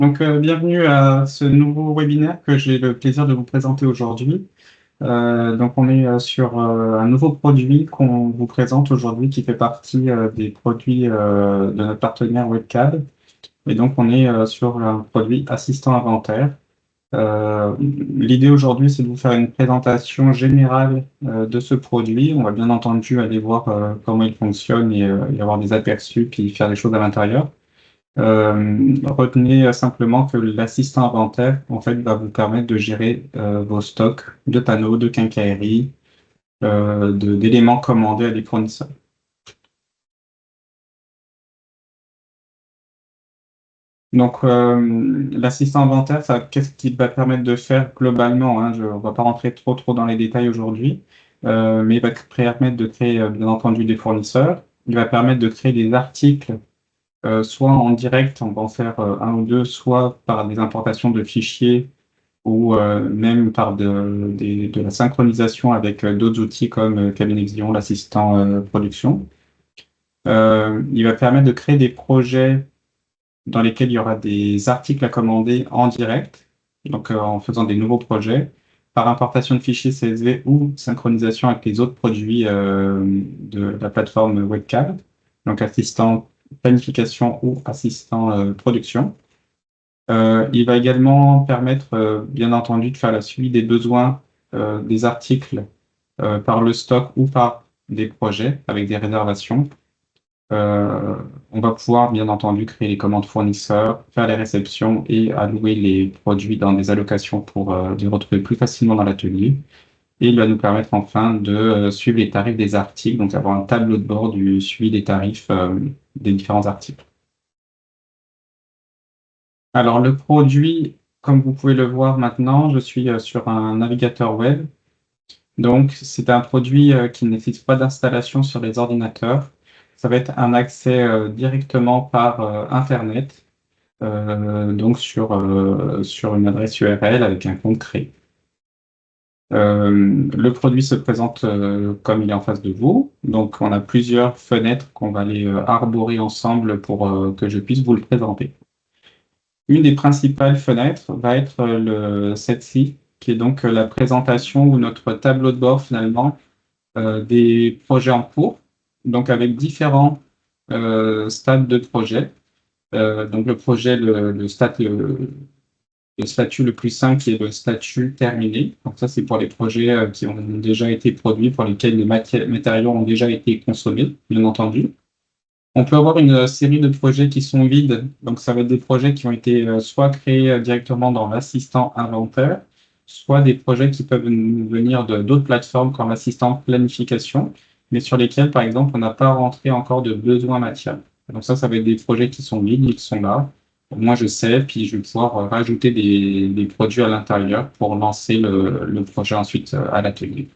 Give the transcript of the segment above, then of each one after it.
Bienvenue à ce nouveau webinaire que j'ai le plaisir de vous présenter aujourd'hui. On est sur un nouveau produit qu'on vous présente aujourd'hui qui fait partie des produits de notre partenaire Webcad. Et donc, on est sur un produit assistant inventaire. L'idée aujourd'hui, c'est de vous faire une présentation générale de ce produit. On va bien entendu aller voir comment il fonctionne et avoir des aperçus puis faire des choses à l'intérieur. Retenez simplement que l'assistant inventaire, en fait, va vous permettre de gérer vos stocks de panneaux, de quincaillerie, d'éléments commandés à des fournisseurs. L'assistant inventaire, qu'est-ce qu'il va permettre de faire globalement, hein, on ne va pas rentrer trop dans les détails aujourd'hui, mais il va permettre de créer, bien entendu, des fournisseurs. Il va permettre de créer des articles soit en direct, on va en faire un ou deux, soit par des importations de fichiers ou même par de la synchronisation avec d'autres outils comme Cabinexion, l'assistant production. Il va permettre de créer des projets dans lesquels il y aura des articles à commander en direct, en faisant des nouveaux projets, par importation de fichiers CSV ou synchronisation avec les autres produits de la plateforme Webcad, donc assistant planification ou assistant production. Il va également permettre, bien entendu, de faire la suivi des besoins des articles par le stock ou par des projets avec des réservations. On va pouvoir, bien entendu, créer les commandes fournisseurs, faire les réceptions et allouer les produits dans des allocations pour les retrouver plus facilement dans l'atelier. Et il va nous permettre enfin de suivre les tarifs des articles, donc avoir un tableau de bord du suivi des tarifs des différents articles. Alors, le produit, comme vous pouvez le voir maintenant, je suis sur un navigateur web. Donc, c'est un produit qui ne nécessite pas d'installation sur les ordinateurs. Ça va être un accès directement par Internet, sur une adresse URL avec un compte créé. Le produit se présente comme il est en face de vous. Donc, on a plusieurs fenêtres qu'on va aller arborer ensemble pour que je puisse vous le présenter. Une des principales fenêtres va être celle-ci, qui est donc la présentation ou notre tableau de bord finalement des projets en cours, donc avec différents stades de projet. Donc le projet, le statut le plus simple qui est le statut terminé. Donc ça, c'est pour les projets qui ont déjà été produits, pour lesquels les matériaux ont déjà été consommés, bien entendu. On peut avoir une série de projets qui sont vides. Donc ça va être des projets qui ont été soit créés directement dans l'assistant inventaire, soit des projets qui peuvent nous venir d'autres plateformes comme l'assistant planification, mais sur lesquels, par exemple, on n'a pas rentré encore de besoin matière. Donc ça va être des projets qui sont vides, ils sont là. Moi, je sais, puis je vais pouvoir rajouter des produits à l'intérieur pour lancer le projet ensuite à l'atelier.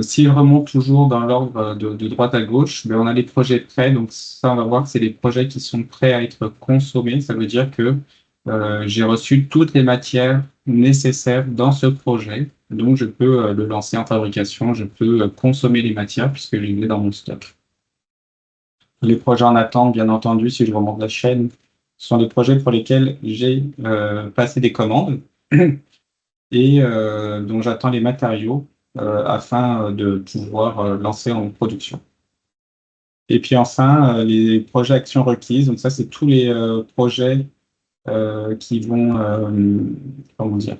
S'il remonte toujours dans l'ordre de droite à gauche, on a les projets prêts. Donc ça, on va voir que c'est des projets qui sont prêts à être consommés. Ça veut dire que j'ai reçu toutes les matières nécessaires dans ce projet. Donc je peux le lancer en fabrication, je peux consommer les matières puisque je les ai dans mon stock. Les projets en attente, bien entendu, si je remonte la chaîne, sont des projets pour lesquels j'ai passé des commandes et dont j'attends les matériaux afin de pouvoir lancer en production. Et puis enfin, les projets actions requises. Donc ça, c'est tous les projets qui vont, comment dire,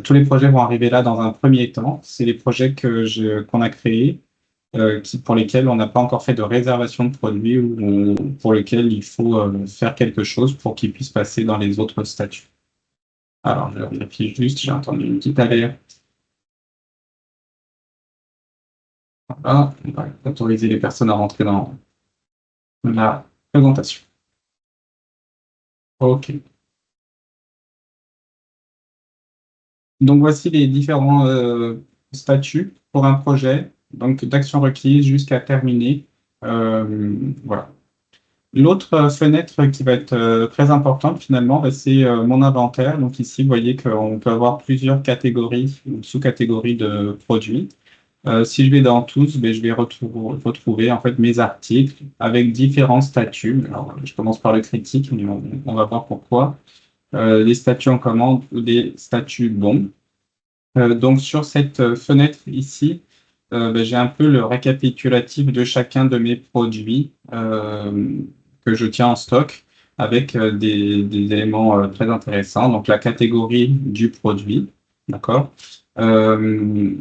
tous les projets vont arriver là dans un premier temps. C'est les projets qu'on a créés, pour lesquels on n'a pas encore fait de réservation de produits ou pour lesquels il faut faire quelque chose pour qu'ils puissent passer dans les autres statuts. Alors, je vérifie juste, j'ai entendu une petite alerte. Voilà, on va autoriser les personnes à rentrer dans la présentation. OK. Donc, voici les différents statuts pour un projet, donc d'action requise jusqu'à terminer. Voilà. L'autre fenêtre qui va être très importante finalement, c'est mon inventaire. Donc ici, vous voyez qu'on peut avoir plusieurs catégories ou sous-catégories de produits. Si je vais dans tous, je vais retrouver en fait mes articles avec différents statuts. Alors, je commence par le critique, mais on va voir pourquoi. Les statuts en commande ou des statuts bons. Donc sur cette fenêtre ici, j'ai un peu le récapitulatif de chacun de mes produits que je tiens en stock avec des éléments très intéressants. Donc la catégorie du produit, d'accord. Euh,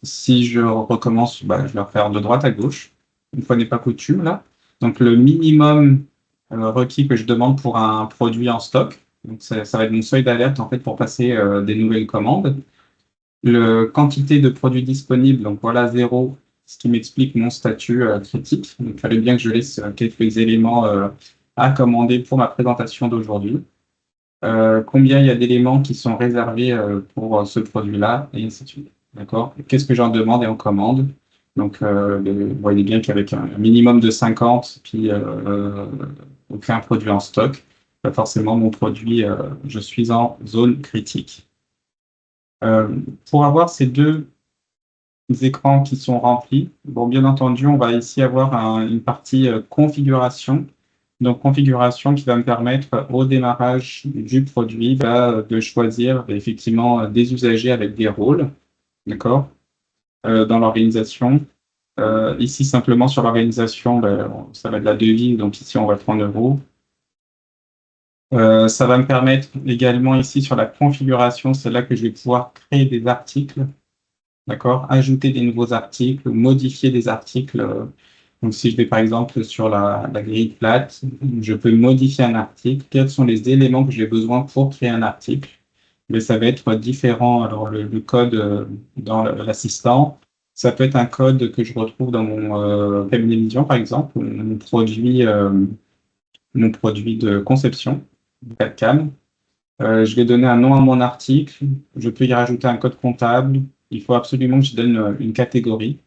Si je recommence, je vais refaire de droite à gauche, une fois n'est pas coutume là. Donc le minimum requis que je demande pour un produit en stock. Donc ça va être mon seuil d'alerte en fait pour passer des nouvelles commandes. Le quantité de produits disponibles, donc voilà 0, ce qui m'explique mon statut critique. Donc, il fallait bien que je laisse quelques éléments à commander pour ma présentation d'aujourd'hui. Combien il y a d'éléments qui sont réservés pour ce produit-là, et ainsi de suite. D'accord? Qu'est-ce que j'en demande et en commande? Donc, vous voyez bien qu'avec un minimum de 50, puis aucun produit en stock, forcément, mon produit, je suis en zone critique. Euh, pour avoir ces deux écrans qui sont remplis, bon, bien entendu, on va ici avoir une partie configuration. Donc, configuration qui va me permettre au démarrage du produit de choisir effectivement des usagers avec des rôles, d'accord, dans l'organisation. Ici, simplement sur l'organisation, ça va être la devise, donc ici, on va prendre euros. Ça va me permettre également ici sur la configuration, c'est là que je vais pouvoir créer des articles. D'accord? Ajouter des nouveaux articles, modifier des articles. Donc, si je vais par exemple sur la grille plate, je peux modifier un article. Quels sont les éléments que j'ai besoin pour créer un article? Mais ça va être différent. Alors, le code dans l'assistant, ça peut être un code que je retrouve dans mon cabinet vision, par exemple, mon produit de conception, CAD-CAM. Je vais donner un nom à mon article. Je peux y rajouter un code comptable. Il faut absolument que je donne une catégorie,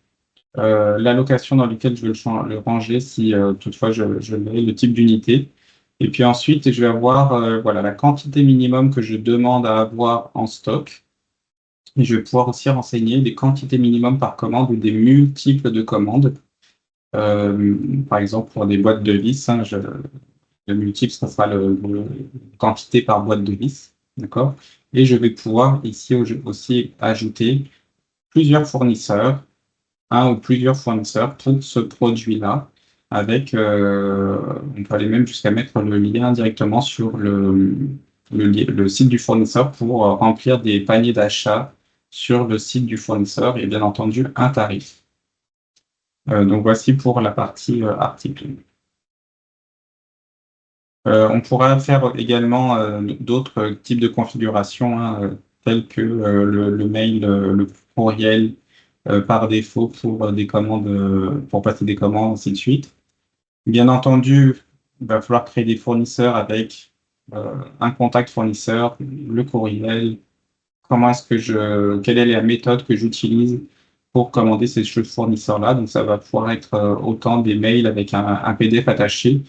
l'allocation dans laquelle je veux le ranger si toutefois je mets le type d'unité. Et puis ensuite, je vais avoir voilà, la quantité minimum que je demande à avoir en stock. Et je vais pouvoir aussi renseigner des quantités minimum par commande ou des multiples de commandes. Par exemple, pour des boîtes de vis, hein, le multiple, ça sera le quantité par boîte de vis. D'accord? Et je vais pouvoir ici aussi ajouter plusieurs fournisseurs, un ou plusieurs fournisseurs pour ce produit-là, avec, on peut aller même jusqu'à mettre le lien directement sur le site du fournisseur pour remplir des paniers d'achat sur le site du fournisseur et bien entendu un tarif. Donc voici pour la partie article. On pourra faire également d'autres types de configurations, hein, tels que le mail, le courriel par défaut pour des commandes, pour passer des commandes, ainsi de suite. Bien entendu, il va falloir créer des fournisseurs avec un contact fournisseur, le courriel, quelle est la méthode que j'utilise pour commander ces fournisseurs-là. Donc, ça va pouvoir être autant des mails avec un PDF attaché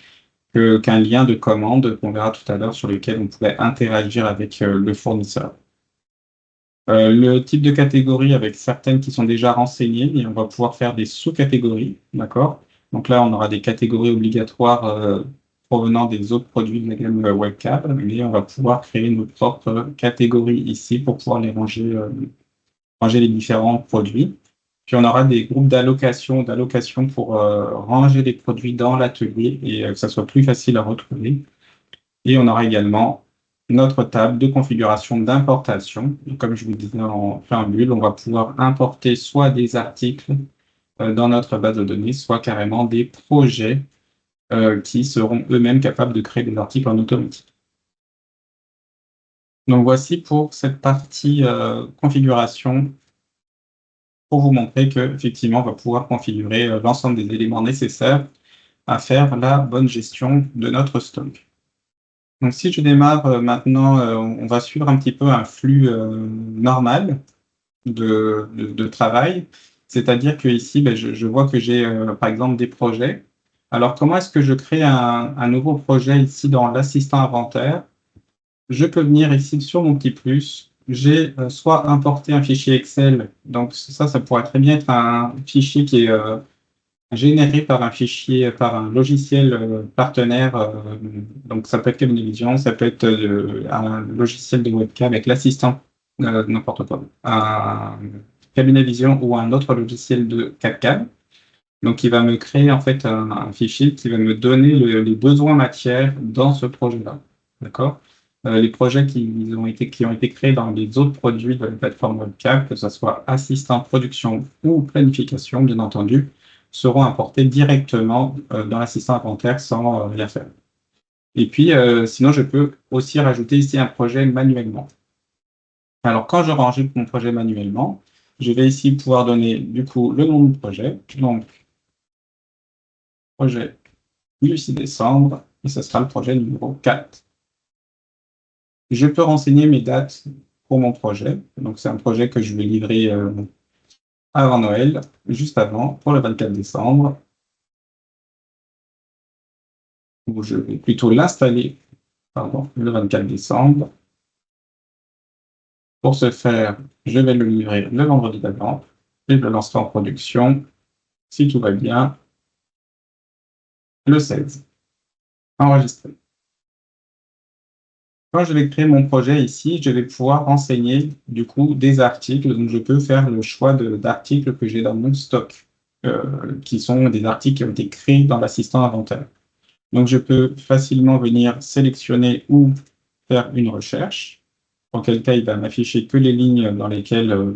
qu'un lien de commande qu'on verra tout à l'heure sur lequel on pourrait interagir avec le fournisseur. Le type de catégorie avec certaines qui sont déjà renseignées et on va pouvoir faire des sous-catégories, d'accord? Donc là, on aura des catégories obligatoires provenant des autres produits de la gamme webcam, mais on va pouvoir créer nos propres catégories ici pour pouvoir ranger les différents produits. Puis on aura des groupes d'allocation pour ranger les produits dans l'atelier et que ça soit plus facile à retrouver. Et on aura également notre table de configuration d'importation. Comme je vous disais en préambule, on va pouvoir importer soit des articles dans notre base de données, soit carrément des projets qui seront eux-mêmes capables de créer des articles en automatique. Donc voici pour cette partie configuration pour vous montrer qu'effectivement, on va pouvoir configurer l'ensemble des éléments nécessaires à faire la bonne gestion de notre stock. Donc si je démarre maintenant, on va suivre un petit peu un flux normal de travail. C'est-à-dire que ici, je vois que j'ai par exemple des projets. Alors comment est-ce que je crée un nouveau projet ici dans l'assistant inventaire? Je peux venir ici sur mon petit plus, j'ai soit importé un fichier Excel, donc ça pourrait très bien être un fichier qui est généré par un fichier, par un logiciel partenaire. Donc ça peut être Cabinavision, ça peut être un logiciel de webcam avec l'assistant, n'importe quoi, un Cabinavision ou un autre logiciel de CAD-CAM. Donc il va me créer en fait un fichier qui va me donner les besoins matières dans ce projet-là. D'accord? Les projets qui ont été créés dans les autres produits de la plateforme webcam, que ce soit assistant production ou planification, bien entendu, seront importés directement dans l'assistant inventaire sans rien faire. Et puis, sinon, je peux aussi rajouter ici un projet manuellement. Alors, quand je rajoute mon projet manuellement, je vais ici pouvoir donner du coup le nom du projet. Donc, projet du 6 décembre, et ce sera le projet numéro 4. Je peux renseigner mes dates pour mon projet. Donc, c'est un projet que je vais livrer avant Noël, juste avant, pour le 24 décembre, où je vais plutôt l'installer, pardon, le 24 décembre. Pour ce faire, je vais le livrer le vendredi d'avant et je le lancerai en production, si tout va bien, le 16. Enregistré. Quand je vais créer mon projet ici, je vais pouvoir renseigner du coup des articles. Donc, je peux faire le choix d'articles que j'ai dans mon stock, qui sont des articles qui ont été créés dans l'assistant inventaire. Donc, je peux facilement venir sélectionner ou faire une recherche, auquel cas il va m'afficher que les lignes dans lesquelles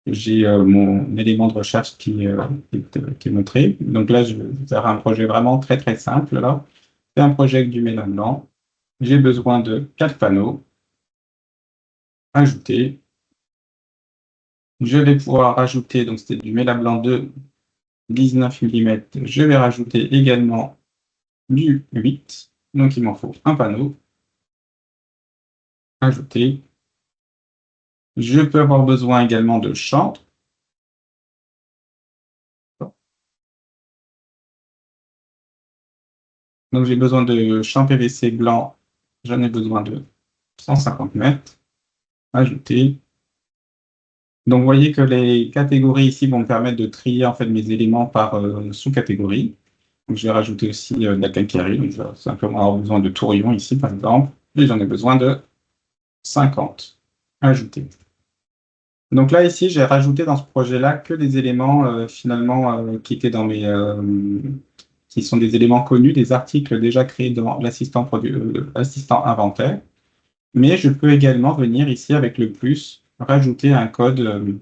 j'ai mon élément de recherche qui est montré. Donc là, je vais faire un projet vraiment très très simple. Là, c'est un projet avec du métal blanc. J'ai besoin de 4 panneaux. Ajouter. Je vais pouvoir rajouter, donc c'était du métal blanc de 19 mm. Je vais rajouter également du 8. Donc il m'en faut un panneau. Ajouter. Je peux avoir besoin également de chantre. Donc j'ai besoin de champ PVC blanc. J'en ai besoin de 150 mètres. Ajouter. Donc, vous voyez que les catégories ici vont me permettre de trier en fait mes éléments par sous-catégorie. Donc, je vais rajouter aussi de la calcaire. Donc, je vais simplement avoir besoin de tourillon ici, par exemple. Et j'en ai besoin de 50. Ajouter. Donc là, ici, j'ai rajouté dans ce projet-là que des éléments finalement qui étaient dans mes... qui sont des éléments connus, des articles déjà créés dans l'assistant inventaire. Mais je peux également venir ici avec le plus, rajouter un code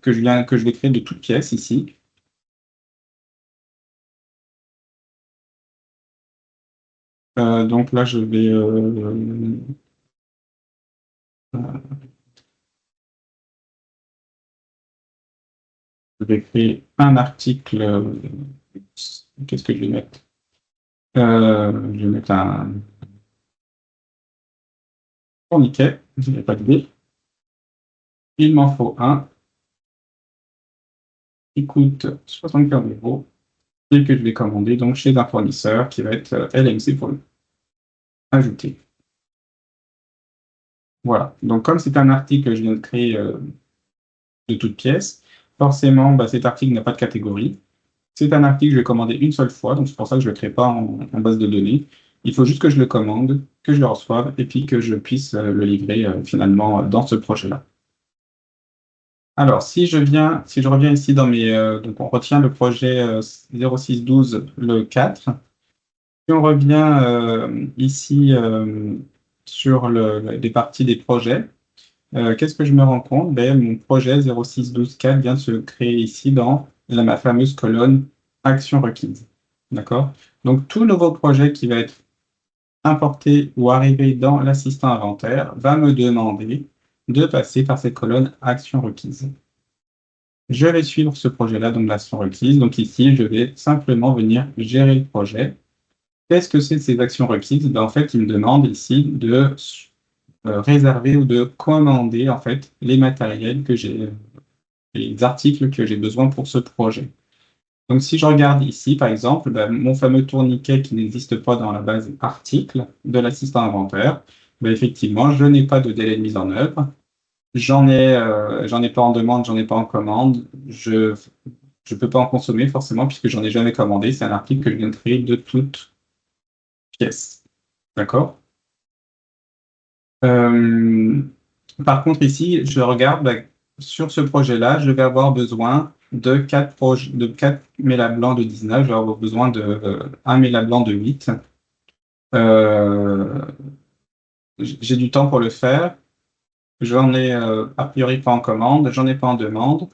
que je vais créer de toutes pièces ici. Donc là, je vais créer un article. Qu'est-ce que je vais mettre? Je vais mettre un tourniquet. Je n'ai pas d'idée. Il m'en faut un qui coûte 75 € et que je vais commander donc chez un fournisseur qui va être LMC pour le ajouter. Voilà. Donc comme c'est un article que je viens de créer de toutes pièces, forcément, cet article n'a pas de catégorie. C'est un article que je vais commander une seule fois, donc c'est pour ça que je ne le crée pas en base de données. Il faut juste que je le commande, que je le reçoive, et puis que je puisse le livrer finalement dans ce projet-là. Alors, si je reviens ici dans mes... donc, on retient le projet 0612, le 4. Si on revient ici sur les parties des projets, qu'est-ce que je me rends compte? Mon projet 0612.4 vient de se créer ici dans ma fameuse colonne Action requise. D'accord? Donc, tout nouveau projet qui va être importé ou arrivé dans l'assistant inventaire va me demander de passer par cette colonne Action requise. Je vais suivre ce projet-là, donc l'action requise. Donc ici, je vais simplement venir gérer le projet. Qu'est-ce que c'est ces actions requises? En fait, il me demande ici de réserver ou de commander en fait les matériels que j'ai, les articles que j'ai besoin pour ce projet. Donc si je regarde ici, par exemple, mon fameux tourniquet qui n'existe pas dans la base article de l'assistant inventaire, effectivement, je n'ai pas de délai de mise en œuvre. j'en ai pas en demande, j'en ai pas en commande. Je peux pas en consommer forcément puisque j'en ai jamais commandé. C'est un article que je viens de créer de toute pièce. D'accord? Euh, Par contre, ici, je regarde sur ce projet-là, je vais avoir besoin de 4 mélas blancs de 19, je vais avoir besoin de 1 méla blanc de 8. Euh, j'ai du temps pour le faire. J'en ai a priori pas en commande, j'en ai pas en demande.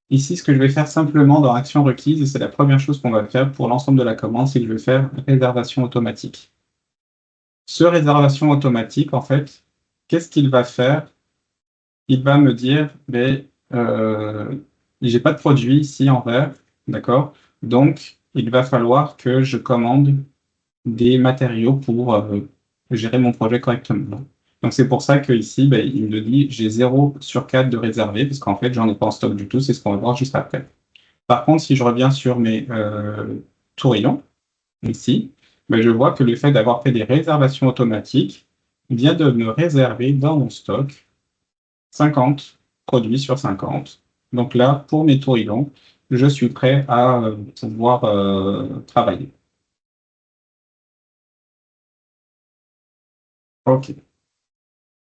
Ici, ce que je vais faire simplement dans Action requise, et c'est la première chose qu'on va faire pour l'ensemble de la commande, c'est que je vais faire réservation automatique. Ce réservation automatique, en fait, qu'est-ce qu'il va faire? Il va me dire, ben, j'ai pas de produit ici en vert, d'accord? Donc, il va falloir que je commande des matériaux pour gérer mon projet correctement. Donc, c'est pour ça que ici, ben, il me dit, j'ai 0/4 de réservé, parce qu'en fait, j'en ai pas en stock du tout, c'est ce qu'on va voir juste après. Par contre, si je reviens sur mes tourillons, ici, ben, je vois que le fait d'avoir fait des réservations automatiques vient de me réserver dans mon stock 50 produits sur 50. Donc là, pour mes tourillons, je suis prêt à pouvoir travailler. OK.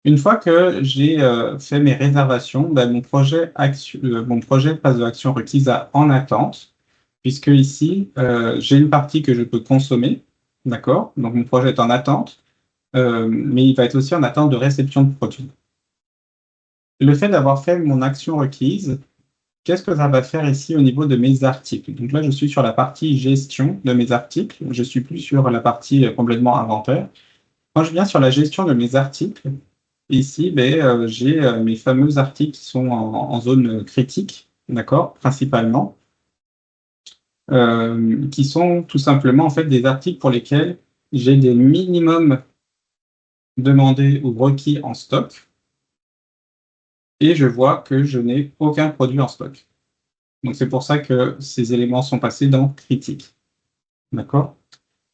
Une fois que j'ai fait mes réservations, ben, mon projet passe de l'action requise à en attente, puisque ici, j'ai une partie que je peux consommer, d'accord? Donc mon projet est en attente, mais il va être aussi en attente de réception de produits. Le fait d'avoir fait mon action requise, qu'est-ce que ça va faire ici au niveau de mes articles? Donc là, je suis sur la partie gestion de mes articles. Je suis plus sur la partie complètement inventaire. Quand je viens sur la gestion de mes articles, ici, ben, j'ai mes fameux articles qui sont en zone critique, d'accord, principalement, qui sont tout simplement en fait des articles pour lesquels j'ai des minimums demandés ou requis en stock et je vois que je n'ai aucun produit en stock. Donc c'est pour ça que ces éléments sont passés dans critique. D'accord?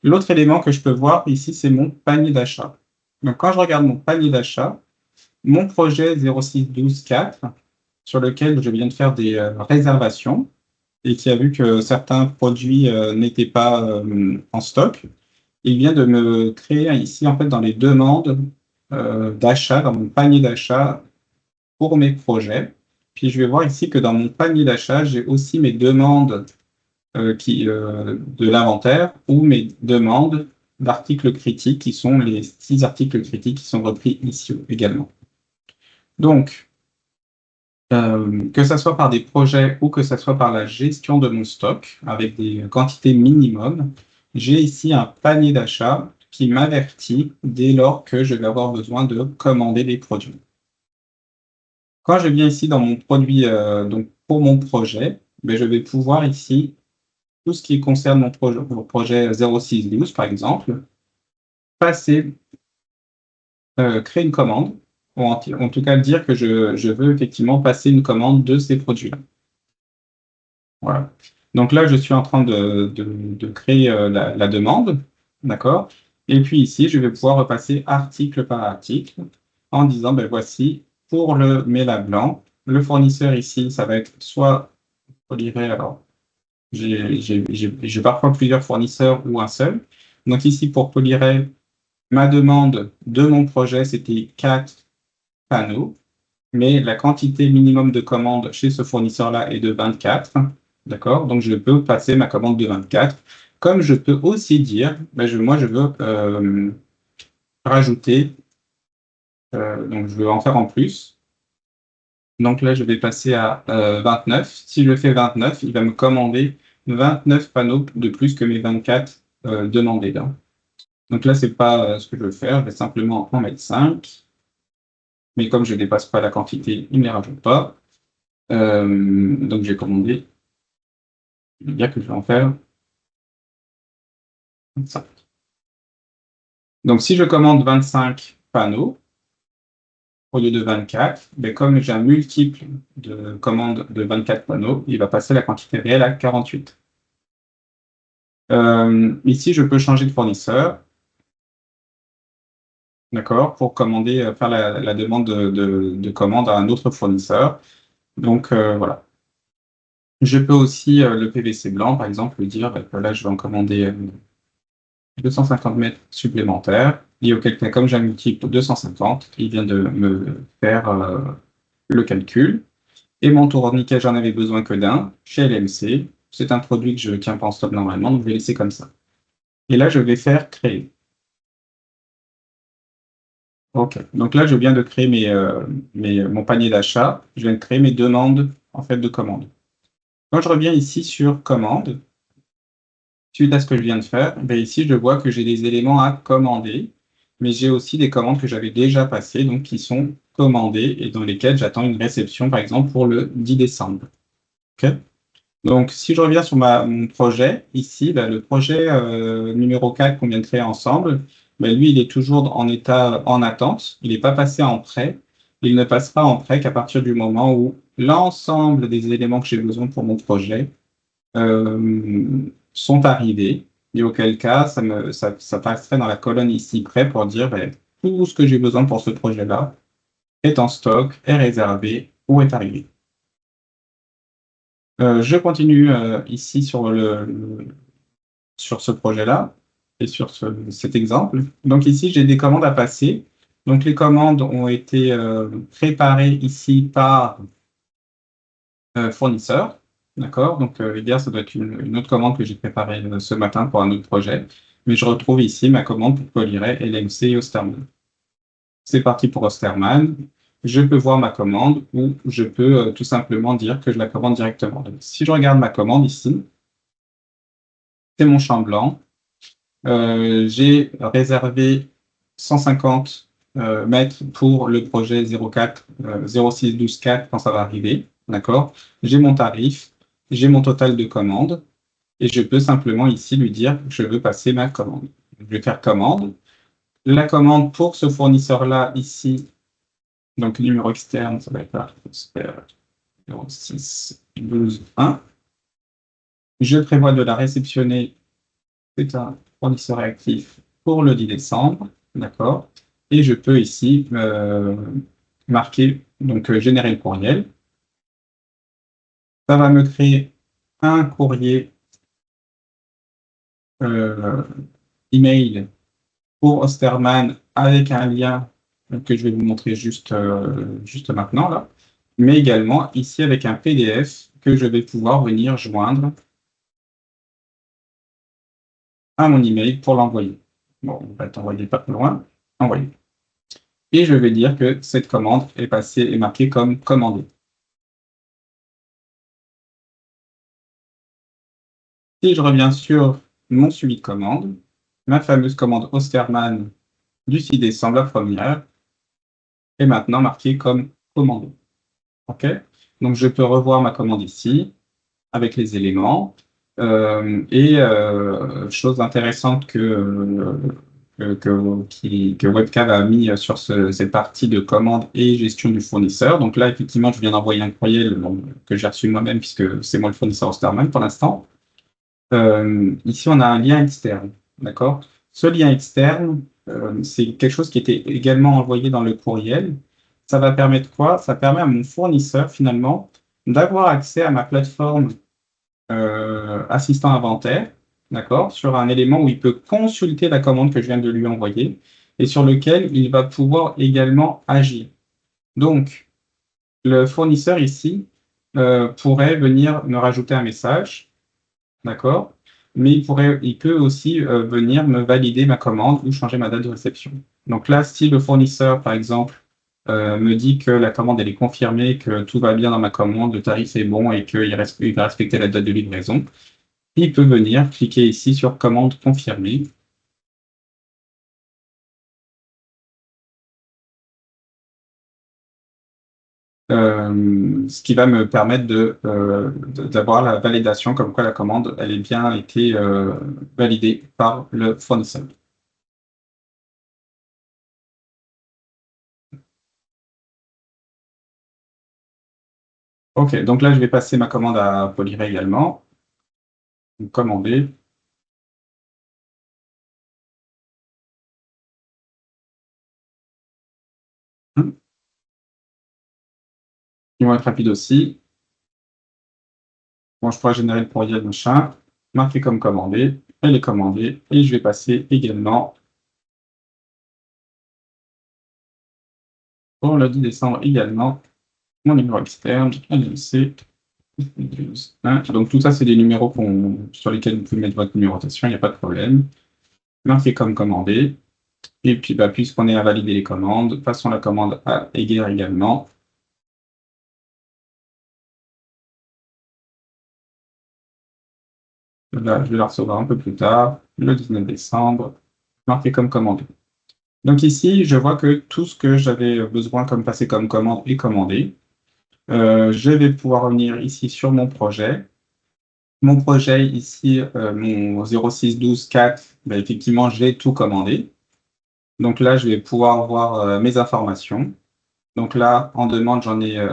L'autre élément que je peux voir ici, c'est mon panier d'achat. Donc quand je regarde mon panier d'achat, mon projet 0612-4, sur lequel je viens de faire des réservations et qui a vu que certains produits n'étaient pas en stock, il vient de me créer ici, en fait, dans les demandes d'achat, dans mon panier d'achat pour mes projets. Puis je vais voir ici que dans mon panier d'achat, j'ai aussi mes demandes de l'inventaire ou mes demandes d'articles critiques, qui sont les 6 articles critiques qui sont repris ici également. Donc, que ça soit par des projets ou que ça soit par la gestion de mon stock avec des quantités minimum, j'ai ici un panier d'achat qui m'avertit dès lors que je vais avoir besoin de commander des produits. Quand je viens ici dans mon produit, donc pour mon projet, ben, je vais pouvoir ici tout ce qui concerne mon projet 0612, par exemple, passer, créer une commande, ou en tout cas dire que je veux effectivement passer une commande de ces produits-là. Voilà. Donc là, je suis en train de créer la demande, d'accord? Et puis ici, je vais pouvoir repasser article par article en disant, ben voici, pour le méla blanc, le fournisseur ici, ça va être soit, je dirais, alors, j'ai parfois plusieurs fournisseurs ou un seul. Donc ici, pour Polyray, ma demande de mon projet, c'était 4 panneaux, mais la quantité minimum de commandes chez ce fournisseur-là est de 24. D'accord? Donc je peux passer ma commande de 24. Comme je peux aussi dire, ben moi je veux rajouter, donc je veux en faire en plus. Donc là, je vais passer à 29. Si je fais 29, il va me commander 29 panneaux de plus que mes 24 demandés là. Donc là, c'est pas ce que je veux faire. Je vais simplement en mettre 5. Mais comme je ne dépasse pas la quantité, il ne les rajoute pas. Donc j'ai commandé. Il y a que je vais en faire 25. Donc si je commande 25 panneaux au lieu de 24, ben, comme j'ai un multiple de commandes de 24 panneaux, il va passer la quantité réelle à 48. Ici, je peux changer de fournisseur. d'accord, pour commander, faire la demande de commande à un autre fournisseur. Donc, voilà. Je peux aussi, le PVC blanc, par exemple, lui dire, que là, je vais en commander, 250 mètres supplémentaires et auquel cas, comme j'ai un multiple 250, il vient de me faire, le calcul. Et mon tourniquet, j'en avais besoin que d'un, chez LMC. C'est un produit que je ne tiens pas en stock normalement, donc je vais laisser comme ça. Et là, je vais faire créer. OK. Donc là, je viens de créer mon panier d'achat. Je viens de créer mes demandes en fait de commande. Quand je reviens ici sur commande, suite à ce que je viens de faire, ben ici, je vois que j'ai des éléments à commander, mais j'ai aussi des commandes que j'avais déjà passées, donc qui sont commandées et dans lesquelles j'attends une réception, par exemple, pour le 10 décembre. OK? Donc, si je reviens sur mon projet, ici, bah, le projet numéro 4 qu'on vient de créer ensemble, bah, lui, il est toujours en état en attente. Il n'est pas passé en prêt. Il ne passera en prêt qu'à partir du moment où l'ensemble des éléments que j'ai besoin pour mon projet sont arrivés. Et auquel cas, ça passerait dans la colonne ici prêt pour dire bah, tout ce que j'ai besoin pour ce projet-là est en stock, est réservé ou est arrivé. Je continue ici sur ce projet-là et sur cet exemple. Donc ici, j'ai des commandes à passer. Donc les commandes ont été préparées ici par fournisseur. D'accord? Donc hier, ça doit être une autre commande que j'ai préparée ce matin pour un autre projet. Mais je retrouve ici ma commande pour Poliray, LMC et Osterman. C'est parti pour Osterman. Je peux voir ma commande ou je peux tout simplement dire que je la commande directement. Donc, si je regarde ma commande ici, c'est mon champ blanc. J'ai réservé 150 mètres pour le projet 04, 06 12 4 quand ça va arriver. D'accord? J'ai mon tarif, j'ai mon total de commande et je peux simplement ici lui dire que je veux passer ma commande. Je vais faire commande. La commande pour ce fournisseur-là ici, donc numéro externe, ça va être là, 06 12 1. Je prévois de la réceptionner. C'est un fournisseur actif pour le 10 décembre, d'accord? Et je peux ici marquer, donc générer le courriel. Ça va me créer un courrier euh, email pour Osterman avec un lien que je vais vous montrer juste maintenant là, mais également ici avec un PDF que je vais pouvoir venir joindre à mon email pour l'envoyer. Bon, on va t'envoyer pas plus loin, envoyer. Et je vais dire que cette commande est passée et marquée comme commandée. Si je reviens sur mon suivi de commande, ma fameuse commande Osterman du 6 décembre, la première, est maintenant marquée comme commandée. OK? Donc je peux revoir ma commande ici avec les éléments. Chose intéressante que Webcam a mis sur cette partie de commande et gestion du fournisseur. Donc là, effectivement, je viens d'envoyer un courriel que j'ai reçu moi-même puisque c'est moi le fournisseur Osterman pour l'instant. Ici, on a un lien externe, d'accord? Ce lien externe, c'est quelque chose qui était également envoyé dans le courriel. Ça va permettre quoi? Ça permet à mon fournisseur, finalement, d'avoir accès à ma plateforme assistant inventaire, d'accord? Sur un élément où il peut consulter la commande que je viens de lui envoyer et sur lequel il va pouvoir également agir. Donc, le fournisseur ici pourrait venir me rajouter un message. D'accord? Mais il peut aussi venir me valider ma commande ou changer ma date de réception. Donc là, si le fournisseur, par exemple, me dit que la commande elle est confirmée, que tout va bien dans ma commande, le tarif est bon et il va respecter la date de livraison, il peut venir cliquer ici sur commande confirmée. Ce qui va me permettre d'avoir la validation comme quoi la commande elle est bien été validée par le fournisseur. Ok, donc là je vais passer ma commande à Poliray également. Donc, commander. Ils vont être rapides aussi. Bon, je pourrais générer le courriel, machin, marquer comme commandé, elle est commandée, et je vais passer également pour le 10 décembre également mon numéro externe, LMC 12, hein. Donc tout ça, c'est des numéros sur lesquels vous pouvez mettre votre numérotation, il n'y a pas de problème. Marquer comme commandé, et puis bah, puisqu'on est à valider les commandes, passons la commande à Eger également. Là, je vais la recevoir un peu plus tard, le 19 décembre, marqué comme commandé. Donc ici, je vois que tout ce que j'avais besoin comme passer comme commande est commandé. Je vais pouvoir revenir ici sur mon projet. Mon projet ici, mon 0612-4, ben, effectivement, j'ai tout commandé. Donc là, je vais pouvoir voir mes informations. Donc là, en demande, j'en ai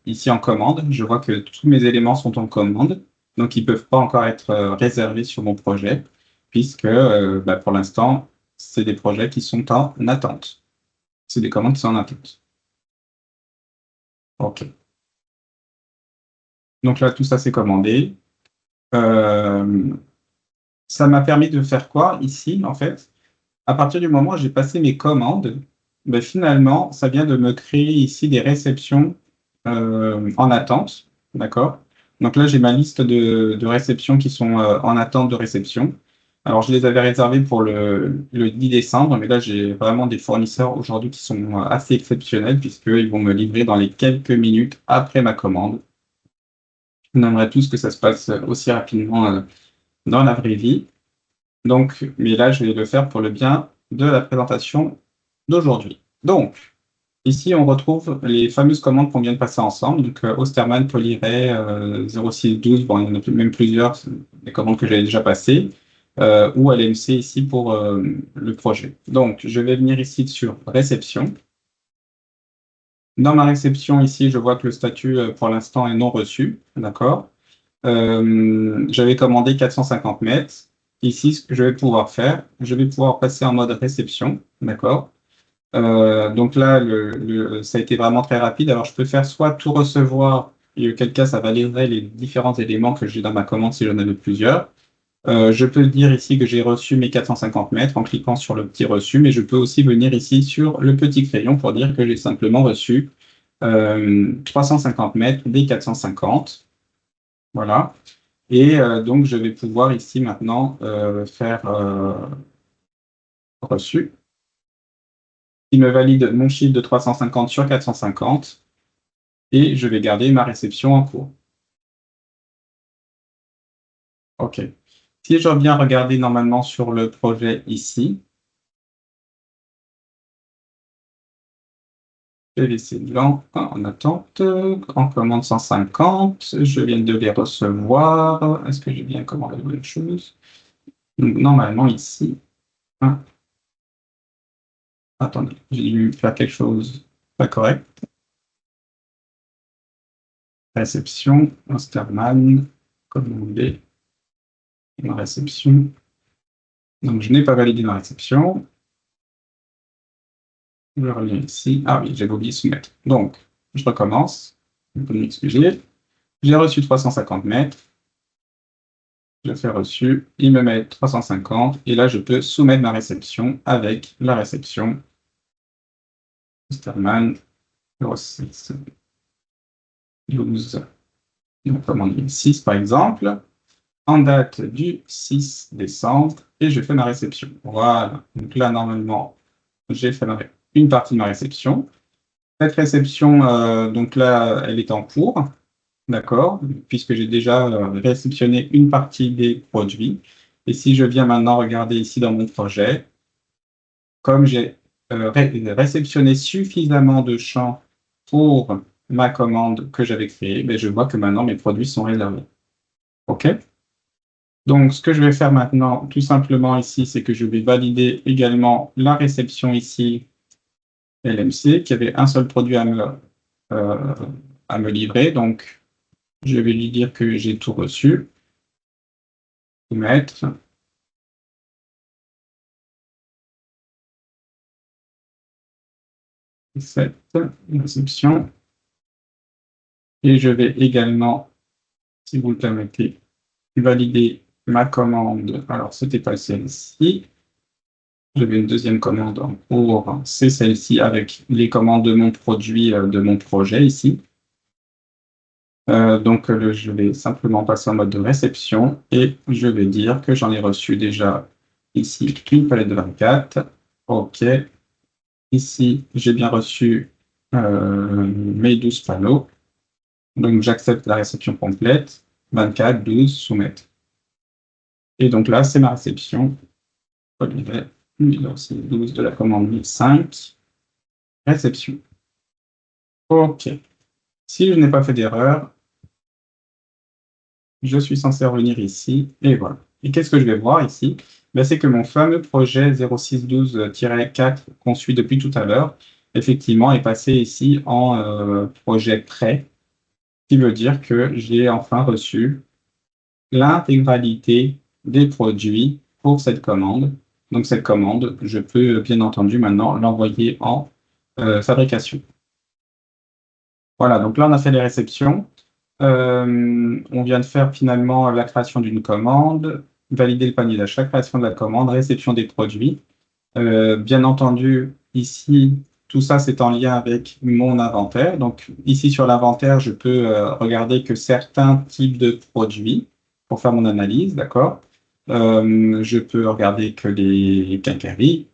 ici en commande. Je vois que tous mes éléments sont en commande. Donc, ils ne peuvent pas encore être réservés sur mon projet, puisque bah, pour l'instant, c'est des projets qui sont en attente. C'est des commandes qui sont en attente. OK. Donc là, tout ça, c'est commandé. Euh, Ça m'a permis de faire quoi ici, en fait? À partir du moment où j'ai passé mes commandes, ben, finalement, ça vient de me créer ici des réceptions en attente. D'accord? Donc là, j'ai ma liste de réceptions qui sont en attente de réception. Alors, je les avais réservées pour le 10 décembre, mais là, j'ai vraiment des fournisseurs aujourd'hui qui sont assez exceptionnels, puisqu'ils vont me livrer dans les quelques minutes après ma commande. On aimerait tous que ça se passe aussi rapidement dans la vraie vie. Donc, mais là, je vais le faire pour le bien de la présentation d'aujourd'hui. Donc, ici, on retrouve les fameuses commandes qu'on vient de passer ensemble. Donc, Osterman, Poliray, 0612, bon, il y en a même plusieurs, des commandes que j'avais déjà passées, ou LMC ici pour le projet. Donc, je vais venir ici sur réception. Dans ma réception, ici, je vois que le statut, pour l'instant, est non reçu. D'accord? J'avais commandé 450 mètres. Ici, ce que je vais pouvoir faire, je vais pouvoir passer en mode réception, d'accord? Donc là, ça a été vraiment très rapide. Alors, je peux faire soit tout recevoir, et auquel cas, ça validerait les différents éléments que j'ai dans ma commande si j'en avais plusieurs. Je peux dire ici que j'ai reçu mes 450 mètres en cliquant sur le petit reçu, mais je peux aussi venir ici sur le petit crayon pour dire que j'ai simplement reçu 350 mètres des 450. Voilà. Et donc, je vais pouvoir ici maintenant faire reçu. Il me valide mon chiffre de 350 sur 450 et je vais garder ma réception en cours. OK. Si je reviens regarder normalement sur le projet ici, PVC blanc en attente, en commande 150, je viens de les recevoir. Est-ce que j'ai bien commandé la bonne chose? Donc, normalement ici, hein, attendez, j'ai dû faire quelque chose pas correct. Réception, Osterman, commandé, ma réception. Donc, je n'ai pas validé ma réception. Je reviens ici. Ah oui, j'avais oublié soumettre. Donc, je recommence. Vous pouvez m'excuser. J'ai reçu 350 mètres. Je fais reçu. Il me met 350. Et là, je peux soumettre ma réception avec la réception Osterman 06 12. On commande 6 par exemple. En date du 6 décembre. Et je fais ma réception. Voilà. Donc là, normalement, j'ai fait une partie de ma réception. Cette réception, donc là, elle est en cours, d'accord, puisque j'ai déjà réceptionné une partie des produits. Et si je viens maintenant regarder ici dans mon projet, comme j'ai réceptionné suffisamment de champs pour ma commande que j'avais créée, ben, je vois que maintenant mes produits sont réservés. OK? Donc, ce que je vais faire maintenant, tout simplement ici, c'est que je vais valider également la réception ici LMC, qui avait un seul produit euh, à me livrer. Donc, je vais lui dire que j'ai tout reçu. Mettre. cette réception. Et je vais également, si vous le permettez, valider ma commande. Alors, c'était pas celle-ci. J'avais une deuxième commande en cours, c'est celle-ci avec les commandes de mon produit, de mon projet ici. Donc, je vais simplement passer en mode de réception et je vais dire que j'en ai reçu déjà ici une palette de 24. OK. Ici, j'ai bien reçu mes 12 panneaux. Donc, j'accepte la réception complète. 24, 12, soumettre. Et donc là, c'est ma réception. Olivet, 12 de la commande 1005. Réception. OK. Si je n'ai pas fait d'erreur, je suis censé revenir ici, et voilà. Et qu'est-ce que je vais voir ici? Ben, c'est que mon fameux projet 0612-4 qu'on suit depuis tout à l'heure, effectivement, est passé ici en projet prêt, qui veut dire que j'ai enfin reçu l'intégralité des produits pour cette commande. Donc cette commande, je peux bien entendu maintenant l'envoyer en fabrication. Voilà, donc là on a fait les réceptions. On vient de faire finalement la création d'une commande, valider le panier d'achat, création de la commande, réception des produits. Bien entendu, ici, tout ça, c'est en lien avec mon inventaire. Donc ici, sur l'inventaire, je peux regarder que certains types de produits pour faire mon analyse, d'accord? Je peux regarder que les quincailleries,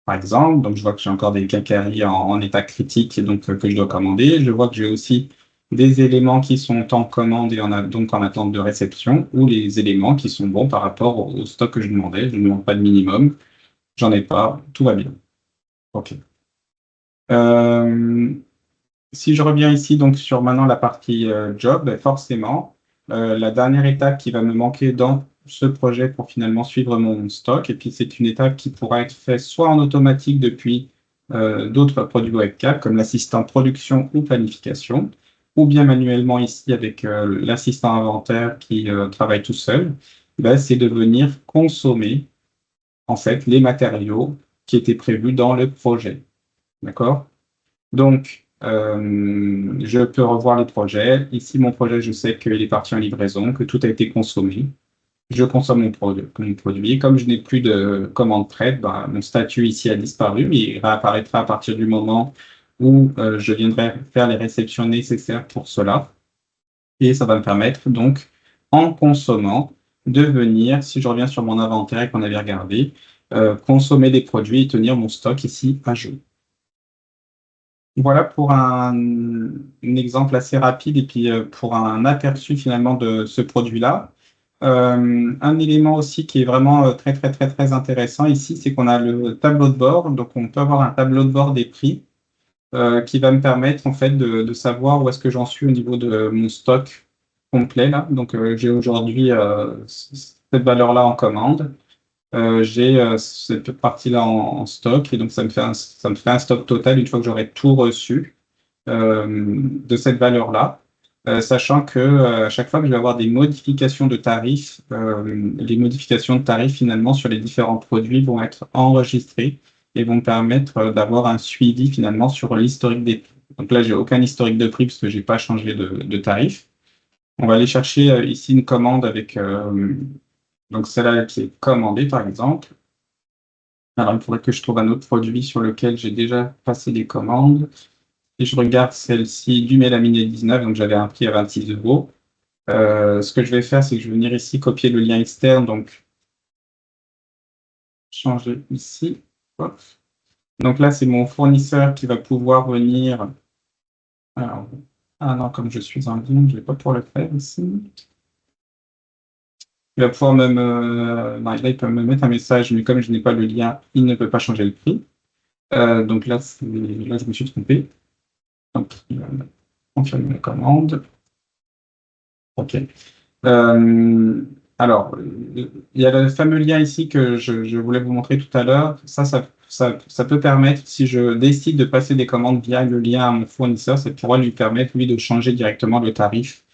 par exemple. Donc je vois que j'ai encore des quincailleries en état critique, et donc que je dois commander. Je vois que j'ai aussi des éléments qui sont en commande et donc en attente de réception, ou les éléments qui sont bons par rapport au stock que je demandais. Je ne demande pas de minimum, j'en ai pas, tout va bien. OK. Si je reviens ici donc sur maintenant la partie job, ben, forcément, la dernière étape qui va me manquer dans ce projet pour finalement suivre mon stock, et puis c'est une étape qui pourra être faite soit en automatique depuis d'autres produits webcam comme l'assistant production ou planification, ou bien manuellement ici avec l'assistant inventaire qui travaille tout seul, ben, c'est de venir consommer en fait les matériaux qui étaient prévus dans le projet. D'accord? Donc, je peux revoir les projets. Ici, mon projet, je sais qu'il est parti en livraison, que tout a été consommé. Je consomme mon produit. Comme je n'ai plus de commande prête, ben, mon statut ici a disparu, mais il réapparaîtra à partir du moment où je viendrai faire les réceptions nécessaires pour cela. Et ça va me permettre donc, en consommant, de venir, si je reviens sur mon inventaire et qu'on avait regardé, consommer des produits et tenir mon stock ici à jour. Voilà pour un exemple assez rapide et puis pour un aperçu finalement de ce produit-là. Un élément aussi qui est vraiment très, très, très, très intéressant ici, c'est qu'on a le tableau de bord. Donc, on peut avoir un tableau de bord des prix qui va me permettre en fait de savoir où est-ce que j'en suis au niveau de mon stock complet là. Donc, j'ai aujourd'hui cette valeur-là en commande. J'ai cette partie-là en stock, et donc ça me fait un stock total une fois que j'aurai tout reçu de cette valeur-là. Sachant que à chaque fois que je vais avoir des modifications de tarifs, les modifications de tarifs finalement sur les différents produits vont être enregistrées et vont me permettre d'avoir un suivi finalement sur l'historique des prix. Donc là, j'ai aucun historique de prix parce que j'ai pas changé de tarif. On va aller chercher ici une commande avec donc celle-là qui est commandée par exemple. Alors il faudrait que je trouve un autre produit sur lequel j'ai déjà passé des commandes. Et je regarde celle-ci du mélaminé 19, donc j'avais un prix à 26 euros. Ce que je vais faire, c'est que je vais venir ici copier le lien externe, donc changer ici. Hop. Donc là, c'est mon fournisseur qui va pouvoir venir. Alors, ah non, comme je suis en ligne, je ne vais pas pouvoir le faire ici. Il va pouvoir non, là, il peut me mettre un message, mais comme je n'ai pas le lien, il ne peut pas changer le prix. Donc là, là, je me suis trompé. Donc, il va me confirmer la commande. OK. Alors, il y a le fameux lien ici que je voulais vous montrer tout à l'heure. Ça peut permettre, si je décide de passer des commandes via le lien à mon fournisseur, ça pourra lui permettre, lui, de changer directement le tarif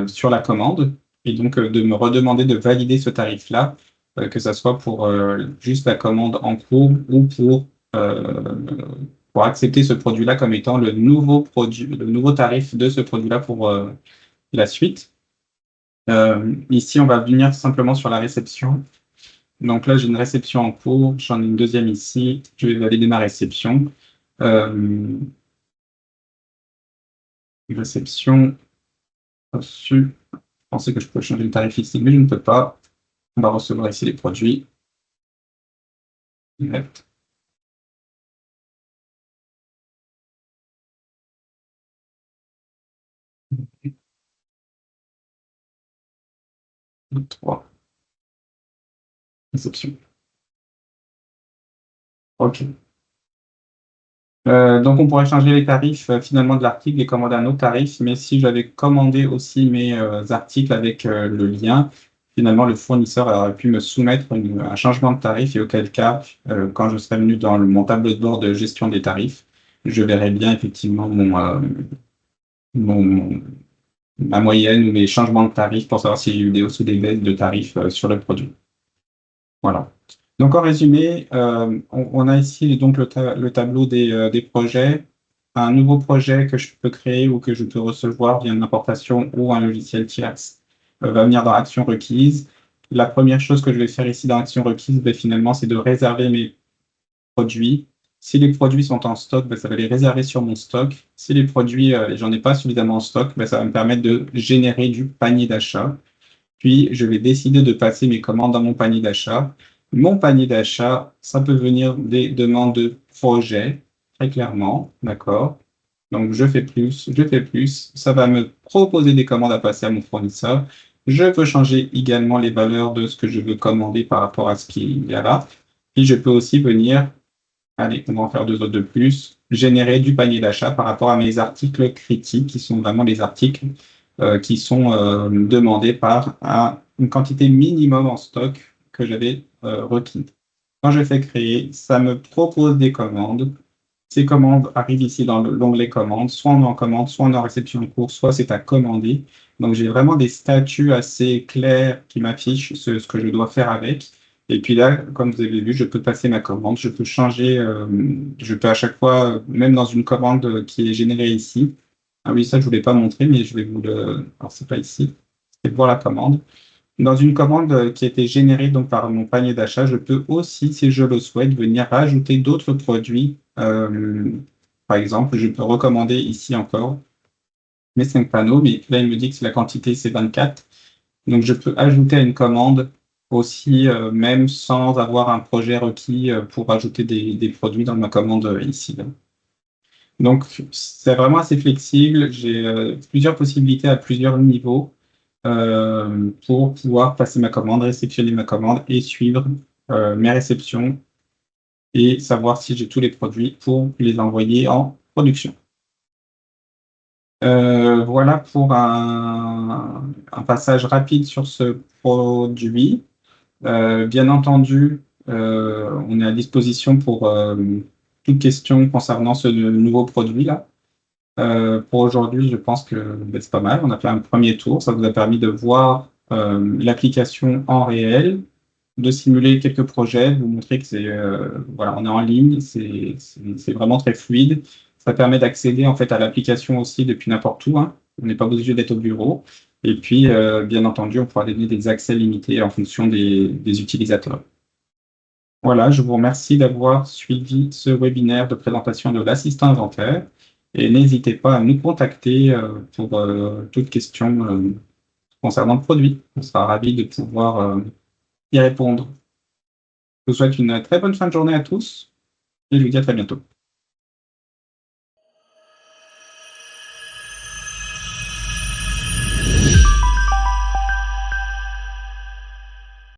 sur la commande, et donc de me redemander de valider ce tarif-là, que ça soit pour juste la commande en cours ou pour pour accepter ce produit-là comme étant le nouveau produit, le nouveau tarif de ce produit-là pour la suite. Ici, on va venir simplement sur la réception. Donc là, j'ai une réception en cours, j'en ai une deuxième ici. Je vais valider ma réception. Réception reçue. Je pensais que je pouvais changer le tarif ici, mais je ne peux pas. On va recevoir ici les produits. Net. Trois. Réception. OK. Donc on pourrait changer les tarifs finalement de l'article et commander un autre tarif, mais si j'avais commandé aussi mes articles avec le lien, finalement le fournisseur aurait pu me soumettre un changement de tarif et auquel cas, quand je serais venu dans mon tableau de bord de gestion des tarifs, je verrais bien effectivement mon- ma moyenne ou mes changements de tarifs pour savoir s'il y a eu des hausses ou des baisses de tarifs sur le produit. Voilà. Donc en résumé, on a ici donc le tableau des projets. Un nouveau projet que je peux créer ou que je peux recevoir via une importation ou un logiciel tierce va venir dans Action requise. La première chose que je vais faire ici dans Action requise, ben, finalement, c'est de réserver mes produits. Si les produits sont en stock, ben, ça va les réserver sur mon stock. Si les produits, j'en ai pas suffisamment en stock, ben, ça va me permettre de générer du panier d'achat. Puis, je vais décider de passer mes commandes dans mon panier d'achat. Mon panier d'achat, ça peut venir des demandes de projet, très clairement, d'accord? Donc, je fais plus. Ça va me proposer des commandes à passer à mon fournisseur. Je peux changer également les valeurs de ce que je veux commander par rapport à ce qu'il y a là. Puis, je peux aussi venir, allez, on va en faire deux autres de plus, générer du panier d'achat par rapport à mes articles critiques, qui sont vraiment les articles qui sont demandés par une quantité minimum en stock que j'avais requis. Quand je fais créer, ça me propose des commandes. Ces commandes arrivent ici dans l'onglet commandes, soit on est en commande, soit on est en réception en cours, soit c'est à commander. Donc j'ai vraiment des statuts assez clairs qui m'affichent ce que je dois faire avec. Et puis là, comme vous avez vu, je peux passer ma commande, je peux changer, je peux à chaque fois, même dans une commande qui est générée ici. Ah oui, ça je ne voulais pas montrer, mais je vais vous le. Alors c'est pas ici, c'est pour la commande. Dans une commande qui a été générée donc par mon panier d'achat, je peux aussi, si je le souhaite, venir rajouter d'autres produits. Par exemple, je peux recommander ici encore mes 5 panneaux, mais là, il me dit que la quantité, c'est 24. Donc, je peux ajouter à une commande aussi, même sans avoir un projet requis pour ajouter des produits dans ma commande ici. Là. Donc, c'est vraiment assez flexible. J'ai plusieurs possibilités à plusieurs niveaux pour pouvoir passer ma commande, réceptionner ma commande et suivre mes réceptions et savoir si j'ai tous les produits pour les envoyer en production. Voilà pour un passage rapide sur ce produit. Bien entendu, on est à disposition pour toute question concernant ce nouveau produit-là. Pour aujourd'hui, je pense que ben, c'est pas mal. On a fait un premier tour. Ça vous a permis de voir l'application en réel, de simuler quelques projets, de vous montrer que c'est voilà, on est en ligne, c'est vraiment très fluide. Ça permet d'accéder en fait à l'application aussi depuis n'importe où. Hein. On n'est pas obligé d'être au bureau. Et puis, bien entendu, on pourra donner des accès limités en fonction des utilisateurs. Voilà, je vous remercie d'avoir suivi ce webinaire de présentation de l'assistant inventaire et n'hésitez pas à nous contacter pour toute question concernant le produit. On sera ravis de pouvoir y répondre. Je vous souhaite une très bonne fin de journée à tous et je vous dis à très bientôt.